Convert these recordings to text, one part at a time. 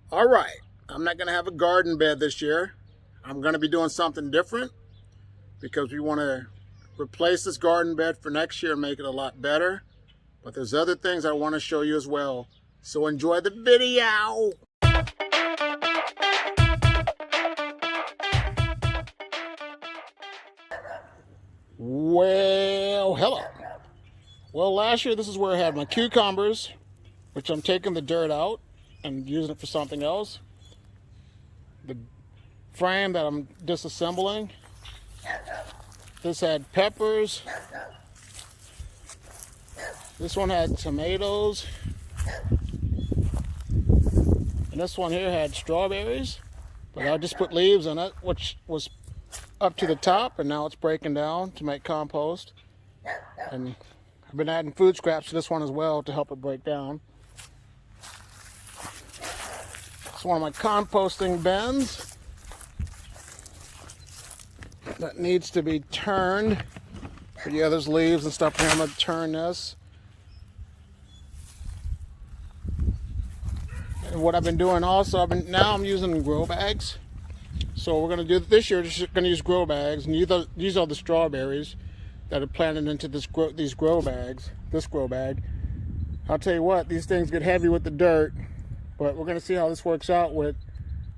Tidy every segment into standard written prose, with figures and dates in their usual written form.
All right, I'm not going to have a garden bed this year. I'm going to be doing something different because we want to replace this garden bed for next year and make it a lot better. But there's other things I want to show you as well. So enjoy the video. Well, hello. Well, last year this is where I had my cucumbers, which I'm taking the dirt out and using it for something else. The frame that I'm disassembling. This had peppers. This one had tomatoes. And this one here had strawberries. But I just put leaves in it, which was up to the top, and now it's breaking down to make compost. And I've been adding food scraps to this one as well to help it break down. It's one of my composting bins that needs to be turned. But yeah, there's leaves and stuff here. I'm going to turn this. And what I've been doing also, now I'm using grow bags. So we're going to do this year, just going to use grow bags. And these are the strawberries that are planted into these grow bags, this grow bag. I'll tell you what, these things get heavy with the dirt, but we're going to see how this works out with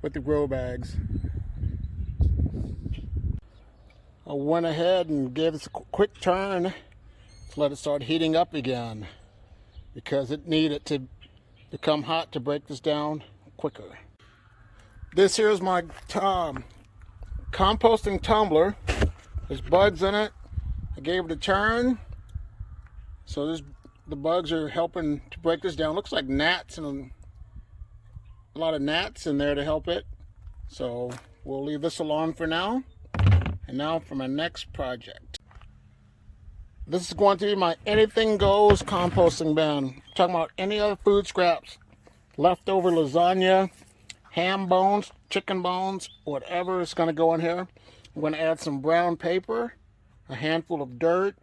the grow bags. I went ahead and gave this a quick turn to let it start heating up again because it needed to become hot to break this down quicker. This here is my composting tumbler. There's bugs in it. I gave it a turn. So the bugs are helping to break this down. Looks like gnats and a lot of gnats in there to help it. So we'll leave this alone for now. And now for my next project. This is going to be my anything goes composting bin. I'm talking about any other food scraps, leftover lasagna, ham bones, chicken bones, whatever is going to go in here. I'm going to add some brown paper, a handful of dirt.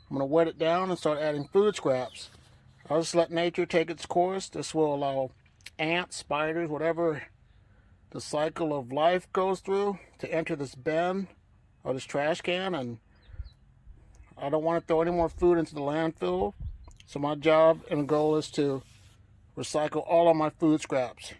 I'm going to wet it down and start adding food scraps. I'll just let nature take its course. This will allow ants, spiders, whatever the cycle of life goes through to enter this bin or this trash can. And I don't want to throw any more food into the landfill. So my job and goal is to recycle all of my food scraps.